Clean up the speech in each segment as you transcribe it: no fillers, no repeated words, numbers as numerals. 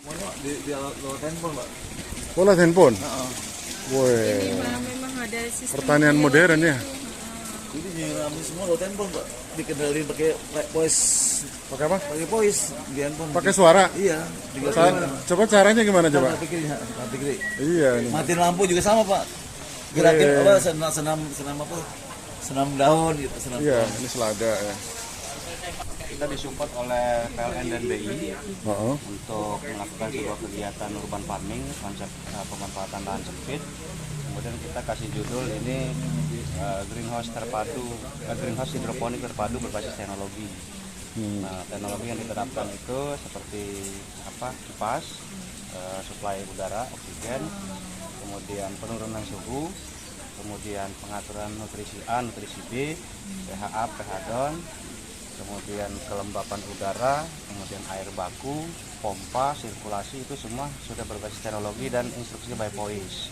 Di lewat handphone, Pak. Oh, lewat handphone. Heeh. Woi, Memang ada sistem pertanian modern ya. Jadi nyiram semua lewat handphone, Pak. Dikendaliin pakai voice. Pakai apa? Pakai voice di handphone. Pakai suara. Iya. Coba caranya gimana coba? Pikir. Iya nih. Matiin lampu juga sama, Pak. Gerakin apa senam apa? Senam daun gitu, senam. Iya, ini selada ya. Kita disupport oleh PLN dan BI Oh, untuk melakukan sebuah kegiatan urban farming, konsep pemanfaatan lahan sempit. Kemudian kita kasih judul ini greenhouse hidroponik terpadu berbasis teknologi. Nah, teknologi yang diterapkan itu seperti kipas, suplai udara, oksigen, kemudian penurunan suhu, kemudian pengaturan nutrisi A, nutrisi B, pH A, pH down, kemudian kelembapan udara, kemudian air baku, pompa, sirkulasi, itu semua sudah berbasis teknologi dan instruksi by voice.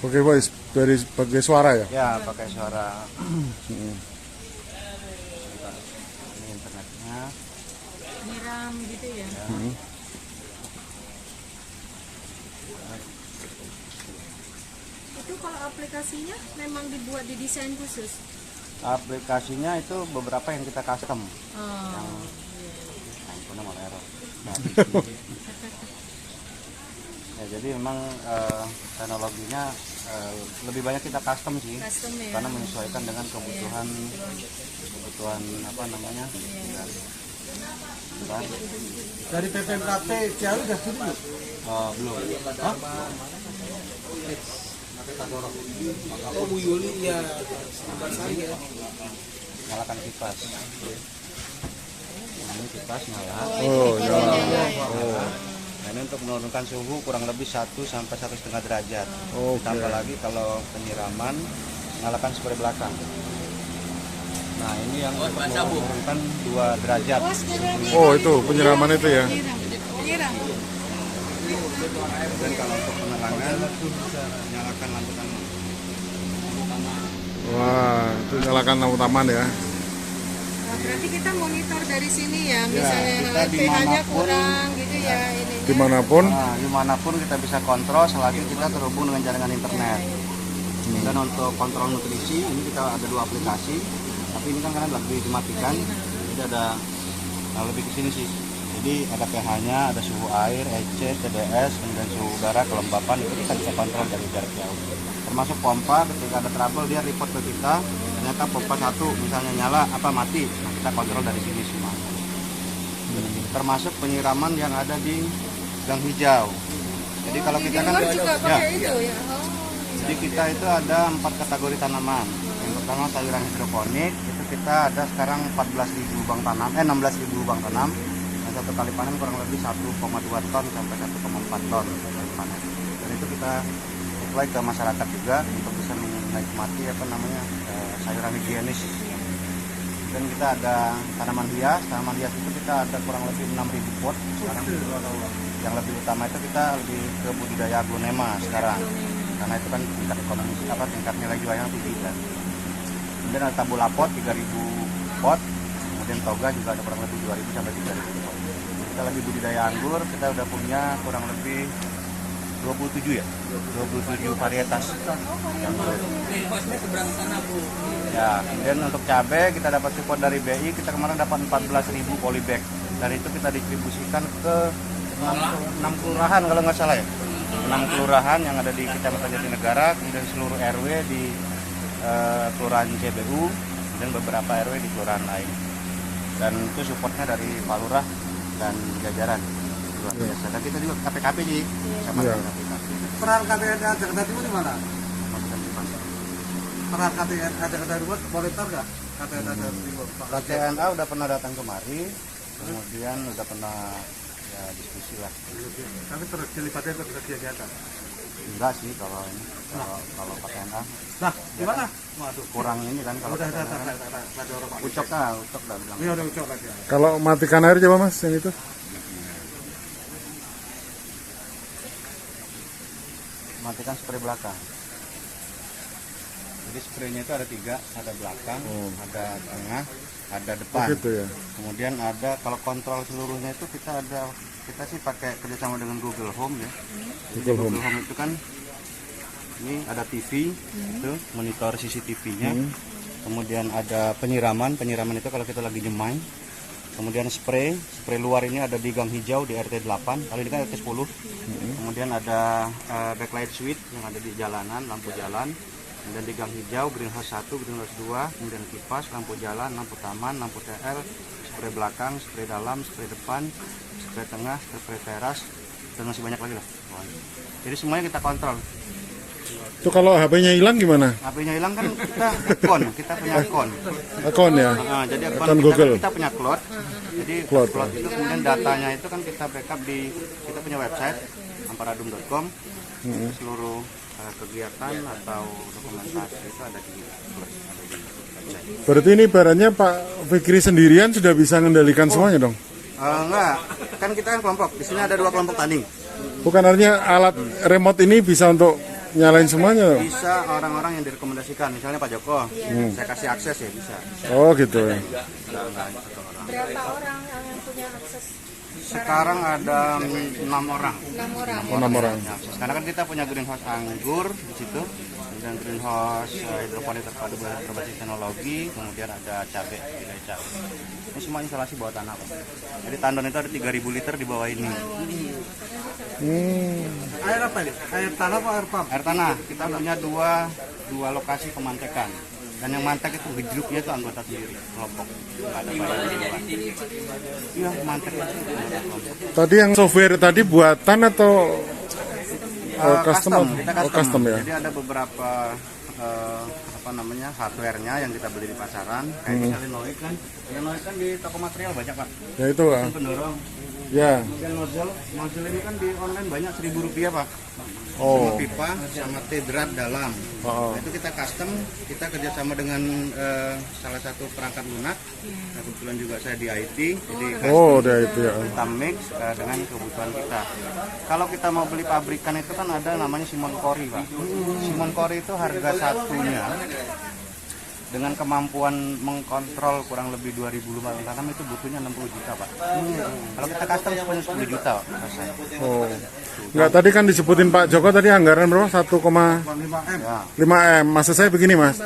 oke boys, dari pakai suara ya? Ya, pakai suara. Ini internetnya. nyiram gitu ya. Itu kalau aplikasinya memang dibuat didesain khusus. Aplikasinya itu beberapa yang kita custom. Yang handphonenya malah error. Ya, jadi memang teknologinya lebih banyak kita custom sih, Custom ya. karena menyesuaikan dengan kebutuhan apa namanya. Bentar. Dari PPMKT Ciawi udah turun belum? Belum. Hah? Oh, Bu Yuli ya. Nyalakan kipas. Nah, ini kipas nyala. Oh, ya. Nah, ini untuk menurunkan suhu kurang lebih 1 sampai 1,5 derajat. Oke. Ditambah lagi kalau penyiraman, nyalakan spray belakang. Nah, ini yang untuk menurunkan 2 derajat. Oh, itu penyiraman itu ya. Nyiram. Dan kalau untuk penerangan, nyalakan lampu taman. Wah, itu nyalakan lampu taman ya. Nah, berarti kita monitor dari sini ya, misalnya kita pH-nya dimanapun, kurang gitu ya ini. Dimanapun. Nah, dimanapun kita bisa kontrol selagi kita terhubung dengan jaringan internet. Dan untuk kontrol nutrisi, ini kita ada 2 aplikasi. Tapi ini kan karena lagi dimatikan, jadi ada lebih ke sini sih. Jadi ada pH-nya, ada suhu air, EC, TDS, kemudian suhu udara, kelembapan, itu kita bisa kontrol dari jarak jauh. Termasuk pompa, ketika ada trouble dia report ke kita, ternyata pompa 1 misalnya nyala mati, nah kita kontrol dari sini semua. Termasuk penyiraman yang ada di gang hijau. Jadi kalau kita kan juga pakai itu ya. jadi kita itu ada 4 kategori tanaman. Yang pertama sayuran hidroponik, itu kita ada sekarang 16.000 lubang tanam, 16.000 lubang tanam. Dan satu kali panen kurang lebih 1,2 ton sampai 1,4 ton kali panen. Dan itu kita supply ke masyarakat juga untuk bisa menikmati sayuran higienis. Dan kita ada tanaman hias itu kita ada kurang lebih 6.000 pot sekarang. Yang lebih utama itu kita lebih ke budidaya aglonema sekarang, karena itu kan tingkat ekonomi tingkat nilai jualnya tinggi kan. Kemudian ada tabulapot 3.000 pot, kemudian toga juga ada kurang lebih 2.000 sampai 3.000 pot. Kita lagi budidaya anggur, kita udah punya kurang lebih 27 varietas. Ya, kemudian untuk cabai kita dapat support dari BI, kita kemarin dapat 14.000 polybag. Dan itu kita distribusikan ke 6 kelurahan kalau nggak salah ya. 6 kelurahan yang ada di Kecamatan Jatinegara, kemudian seluruh RW di Kelurahan CBU, dan beberapa RW di kelurahan lain. Dan itu supportnya dari Pak Lurah dan jajaran. Luar biasa. Dan kita juga KPKP sih. Iya. Peran KTNA Jakarta Timur di mana? Peran KTNA Jakarta Timur monitor nggak? KTNA Jakarta Timur. KTNA udah pernah datang kemari, kemudian udah pernah ya diskusi lah. Kami terus dilibatkan ke kegiatan. Enggak sih kalau ini, kalau KTNA. Nah, gimana? Waduh, Kurang ini kan kalau udah ucok dah bilang. Ini udah ucap lagi. Kalau matikan air coba mas yang itu. Matikan spray belakang. Jadi spraynya itu ada 3, ada belakang, ada tengah, ada depan. Gitu ya. Kemudian ada kalau kontrol seluruhnya itu kita ada kita sih pakai kerjasama dengan Google Home ya. Google Home. Google Home itu kan ini ada TV, itu monitor CCTV-nya. Kemudian ada penyiraman itu kalau kita lagi nyemai. Kemudian spray luar ini ada di gang hijau di RT 8, kali ini kan RT 10. Kemudian ada backlight switch yang ada di jalanan, lampu jalan. Kemudian di gang hijau greenhouse 1, greenhouse 2, kemudian kipas, lampu jalan, lampu taman, lampu TL, spray belakang, spray dalam, spray depan, spray tengah, spray teras, dan masih banyak lagi lah. Jadi semuanya kita kontrol. Itu kalau HP-nya hilang gimana? HP-nya hilang kan kita punya akun. Akun ya? Nah, jadi Akun akun Google. kita punya cloud. Jadi Cloud. cloud itu kemudian datanya itu kan kita backup di kita punya website amparadum.com. Seluruh kegiatan atau dokumentasi itu ada di cloud, ada di website. Berarti ini ibaratnya Pak Fikri sendirian sudah bisa mengendalikan semuanya dong? Enggak, kan kita kan kelompok. Di sini ada 2 kelompok tani. Bukan artinya alat remote ini bisa untuk nyalain semuanya dong? Bisa orang-orang yang direkomendasikan, misalnya Pak Joko, saya kasih akses ya bisa. Oh gitu ya. Enggak satu orang. Berapa orang yang punya akses? Sekarang ada 6 orang. 6 orang. 6 orang. Ya, karena kan kita punya greenhouse anggur di situ, kemudian greenhouse hidroponik terpadu berbasis teknologi, kemudian ada cabai, wilayah cabai. Ini semua instalasi bawah tanah, Pak. Jadi tandon itu ada 3.000 liter di bawah ini. Air apa ini? Air tanah apa air pump? Air tanah, kita punya dua lokasi pemantekan. Dan yang mantek itu gejruknya itu anggota sendiri, kelompok. Nggak ada bagian. Iya, mantek itu anggota kelompok. Tadi yang software tadi buatan atau custom? Kita Oh, custom ya. Jadi ada beberapa hardware-nya yang kita beli di pasaran. Kayak solenoid kan. Solenoid kan di toko material banyak, Pak. Ya itu ah. Ini pendorong. Ya. Kemudian nozzle ini kan di online banyak Rp1.000, Pak. Oh. Sama pipa sama T-drat dalam. Oh. Nah, itu kita custom, kita kerjasama dengan salah satu perangkat lunak. Nah, kebetulan juga saya di IT, jadi Oh, udah itu ya. kita mix dengan kebutuhan kita. Kalau kita mau beli pabrikan itu kan ada namanya Simon Cori, Pak. Simon Cori itu harga satunya dengan kemampuan mengkontrol kurang lebih 2.000 lubang tanam itu butuhnya 60 juta, Pak. Kalau kita custom punya 10 juta, Pak. Oh. Enggak, tadi kan disebutin Pak Joko tadi anggaran berapa? 1,5 Ya. M. Maksud saya begini, Mas.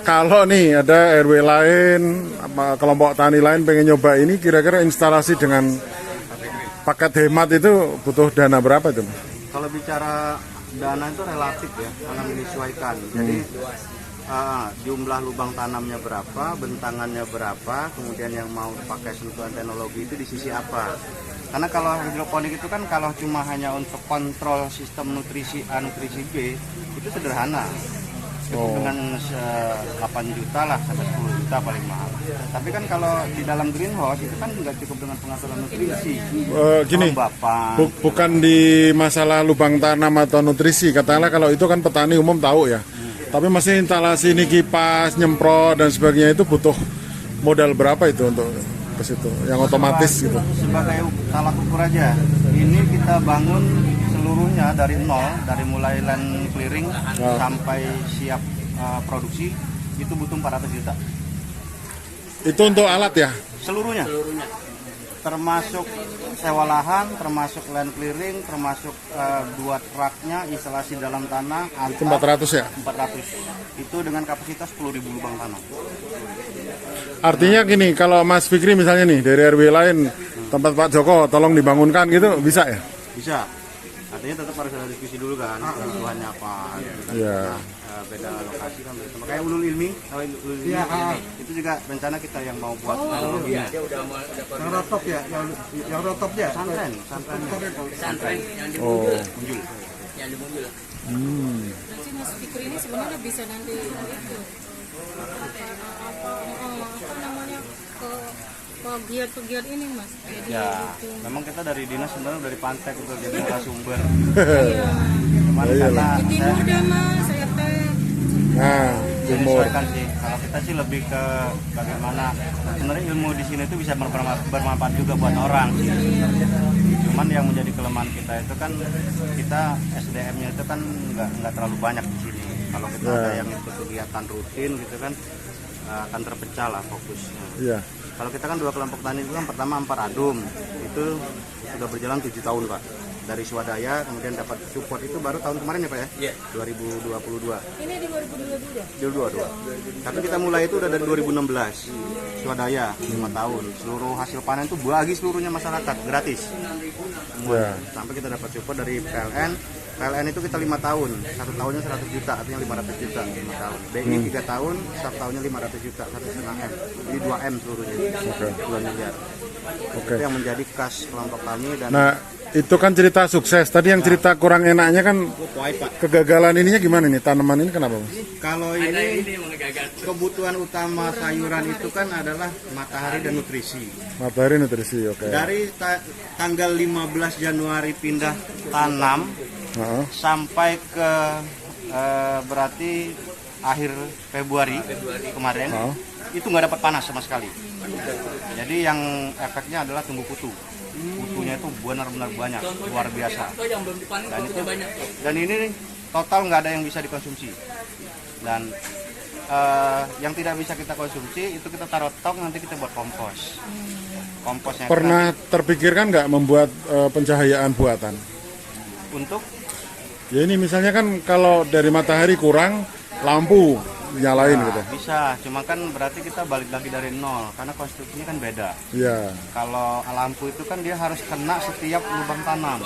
Kalau nih ada RW lain, kelompok tani lain pengen nyoba ini, kira-kira instalasi dengan paket hemat itu butuh dana berapa itu, Mas? Kalau bicara dana itu relatif ya, karena menyesuaikan. Jadi jumlah lubang tanamnya berapa, bentangannya berapa, kemudian yang mau pakai sentuhan teknologi itu di sisi apa. Karena kalau hidroponik itu kan kalau cuma hanya untuk kontrol sistem nutrisi A, nutrisi B, itu sederhana. Cukup dengan 8 juta lah sampai 10 juta paling mahal. Tapi kan kalau di dalam greenhouse itu kan nggak cukup dengan pengaturan nutrisi. Gini, Bapak. bukan di masalah lubang tanam atau nutrisi. Katakanlah kalau itu kan petani umum tahu ya. Tapi masih instalasi ini kipas, nyemprot dan sebagainya itu butuh modal berapa itu untuk ke situ? Yang otomatis gitu. Sebagai alat ukur aja. Ini kita bangun seluruhnya dari nol, dari mulai land clearing sampai siap produksi itu butuh 400 juta. Itu untuk alat ya? Seluruhnya. Termasuk sewa lahan, termasuk land clearing, termasuk 2 truknya, instalasi dalam tanah, Itu 400 ya? 400. Itu dengan kapasitas 10.000 lubang tanam. Artinya gini, kalau Mas Fikri misalnya nih dari RW lain tempat Pak Joko tolong dibangunkan gitu bisa ya? Bisa. Artinya tetap harus ada diskusi dulu kan, kebutuhannya apa gitu kan. Iya. Nah, beda lokasi kan beda. Kayak Ulul Ilmi, kalau Ulul Ilmi itu juga rencana kita yang mau buat teknologinya. Yang rotop ya, yang rotop ya, Santren. Oh. Munjul. Nanti Mas Fikri ini sebenarnya bisa nanti itu apa namanya ke giat ini, Mas. Jadi Ya, itu. memang kita dari dinas sebenarnya dari pantai untuk jadi narasumber. Iya. Cuman karena Di timur deh, Mas, RT. Nah, timur. menyesuaikan sih. Kalau kita sih lebih ke bagaimana sebenarnya ilmu di sini itu bisa bermanfaat juga buat orang sih. Cuman yang menjadi kelemahan kita itu kan kita SDM-nya itu kan nggak terlalu banyak di sini. Kalau kita ada yang ikut kegiatan rutin gitu kan akan terpecah lah fokusnya. Iya. Kalau kita kan 2 kelompok tani itu kan pertama Amparadum itu sudah berjalan 7 tahun Pak. Dari swadaya kemudian dapat support itu baru tahun kemarin ya Pak ya? Iya. 2022. Ini di 2022. 2022. Tapi kita mulai itu udah dari 2016. Swadaya 5 tahun. Seluruh hasil panen itu bagi seluruhnya masyarakat gratis. Semua. Ya. Sampai kita dapat support dari PLN. PLN itu kita 5 tahun. 1 tahunnya 100 juta, artinya 500 juta 5 tahun. BI 3 tahun, 1 tahunnya 500 juta, 1,5 M. Jadi 2 M seluruhnya. Oke. 2 miliar. Oke. Itu yang menjadi kas kelompok kami dan Nah, itu kan cerita sukses. Tadi yang cerita kurang enaknya kan Wahid, Pak. kegagalan ininya gimana nih? Tanaman ini kenapa, Mas? Kalau ini kebutuhan utama sayuran itu kan adalah matahari dan nutrisi. Matahari nutrisi, oke. Dari tanggal 15 Januari pindah tanam Heeh. sampai ke berarti akhir Februari kemarin Oh. itu nggak dapat panas sama sekali. Jadi yang efeknya adalah tumbuh kutu. Kutunya itu benar-benar banyak, luar biasa. Dan ini nih, total nggak ada yang bisa dikonsumsi. Dan yang tidak bisa kita konsumsi itu kita taruh stok, nanti kita buat kompos. Komposnya itu Pernah terpikirkan nggak membuat pencahayaan buatan? nanti untuk Ya ini misalnya kan kalau dari matahari kurang, lampu nyalain gitu. bisa, cuma kan berarti kita balik lagi dari nol karena konstruksinya kan beda. Iya. Kalau lampu itu kan dia harus kena setiap lubang tanam.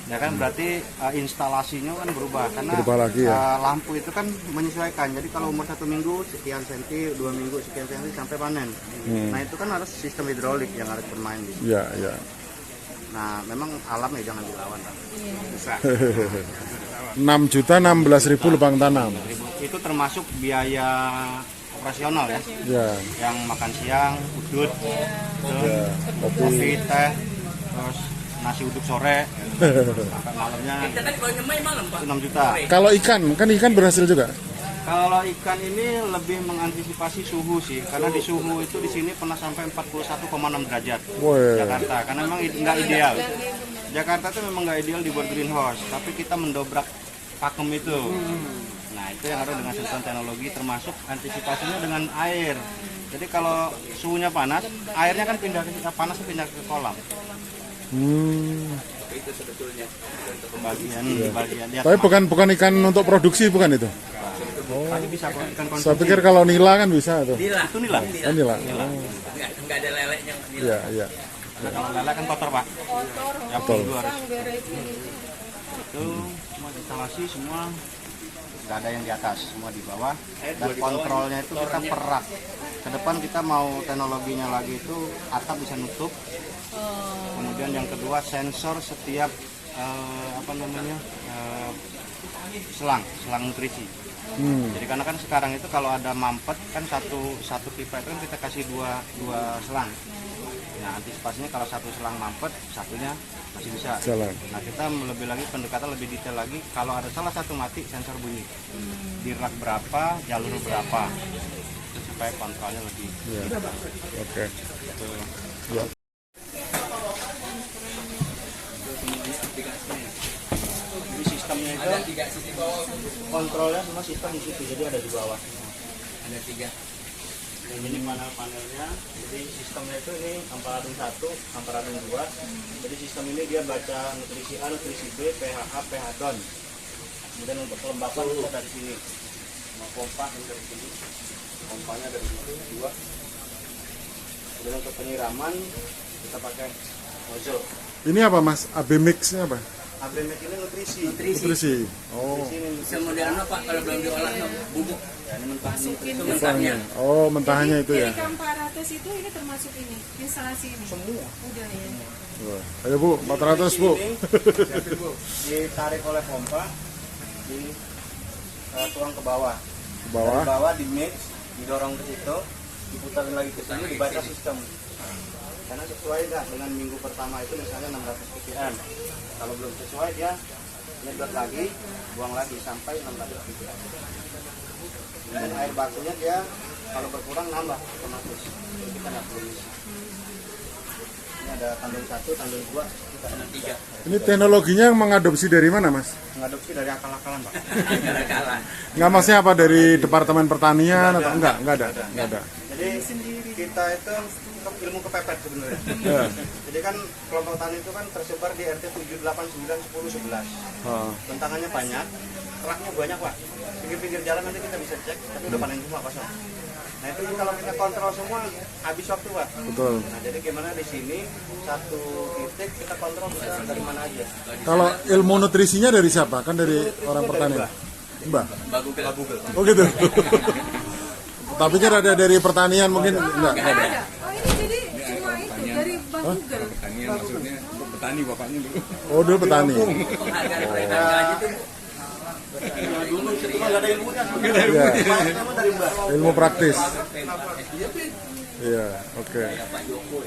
Ya kan berarti instalasinya kan berubah karena Berubah lagi ya. lampu itu kan menyesuaikan. Jadi kalau umur 1 minggu sekian senti, 2 minggu sekian senti sampai panen. Nah itu kan harus sistem hidrolik yang harus bermain di situ. Iya, iya. Nah memang alam ya jangan dilawan. Bisa. 6.016.000 lubang tanam. Itu termasuk biaya operasional ya. Ya. Yang makan siang, udut, Ya. kopi, teh, terus nasi uduk sore, sampai malamnya itu 6 juta. Kalau ikan, kan ikan berhasil juga. Kalau ikan ini lebih mengantisipasi suhu sih, karena di suhu itu di sini pernah sampai 41,6 derajat Woi. Jakarta, karena memang nggak ideal. Jakarta itu memang nggak ideal dibuat greenhouse, tapi kita mendobrak pakem itu. Nah itu yang harus dengan sentuhan teknologi, termasuk antisipasinya dengan air. Jadi kalau suhunya panas, airnya kan pindah pindah ke kolam. Bagian dia. Tapi bukan ikan untuk produksi, bukan itu. Tadi bisa kok ikan konsumsi. Saya pikir kalau nila kan bisa tuh. Itu nila. Oh, nila. Enggak ada leleknya. Iya, iya. Nah, kalau lele kan kotor pak. Kotor, Ya, betul. sang beresin. Itu semua instalasi semua nggak ada yang di atas, semua di bawah. Dan kontrolnya itu kita perak. Ke depan kita mau teknologinya lagi itu atap bisa nutup. Kemudian yang kedua sensor setiap selang nutrisi. Jadi karena kan sekarang itu kalau ada mampet kan satu pipa itu kan kita kasih dua selang. Nah antisipasinya kalau satu selang mampet, satunya masih bisa. Jalan. Nah kita lebih lagi pendekatan lebih detail lagi. Kalau ada salah satu mati, sensor bunyi. Di rak berapa, jalur berapa, itu supaya kontrolnya lebih. Iya. Oke. Ya. Jadi sistemnya itu kontrolnya semua sistem di situ. Jadi ada di bawah. Ada 3. Ini panel-panelnya, jadi sistemnya itu ini Amparadum 1, Amparadum 2. Jadi sistem ini dia baca nutrisi A, nutrisi B, pH A, pH DON. Kemudian untuk kelembapan itu dari sini. Sama pompa ini dari sini. Pompanya dari sini 2. Kemudian untuk penyiraman kita pakai nozzle. Ini apa Mas? AB mix-nya apa? ABMX ini nutrisi. Nutrisi. Oh. Nutrisi ini Bisa modelnya Pak kalau belum diolah bubuk. ya, ini mentah Masukin Mentahnya. Oh, mentahannya itu ya. Jadi Kamparatus itu ini termasuk ini, instalasi ini. semua. Udah ya. Wah. Ayo Bu, 400 Bu. Ditarik oleh pompa, tuang ke bawah. Ke bawah. Dari bawah di mix, didorong ke situ, diputarin lagi ke sini, dibaca sistem. Karena sesuai nggak dengan minggu pertama itu misalnya 600 ppm. Kalau belum sesuai dia nyedot lagi, buang lagi sampai 600 ppm. Dan air bakunya dia kalau berkurang nambah otomatis. Jadi kita nggak perlu isi. Ini ada tanduk 1, tanduk 2, kita ada 3. Ini teknologinya yang mengadopsi dari mana, Mas? Mengadopsi dari akal-akalan, Pak. Nggak, maksudnya apa, dari Departemen Pertanian atau enggak? Enggak ada. Jadi kita itu ilmu kepepet sebenarnya. Ya. Jadi kan kelompok tani itu kan tersebar di RT 7, 8, 9, 10, 11. Oh. Bentangannya banyak, keraknya banyak, Pak. Pinggir-pinggir jalan nanti kita bisa cek, tapi udah panen semua kosong. Nah itu kalau kita kontrol semua habis waktu, Pak. Betul. Nah jadi gimana di sini satu titik kita kontrol bisa dari mana aja. Kalau ilmu nutrisinya dari siapa? Kan dari orang pertanian. Mbak. Google. Oh gitu. Tapi kan ada dari pertanian mungkin enggak ada. Oh ini jadi cuma itu dari Bang Google. Pertanian maksudnya untuk petani bapaknya dulu. Oh, dulu petani. Dulu itu nggak ada ilmunya. Iya. Dari Mbak. Ilmu praktis. Iya, oke. Pak Joko.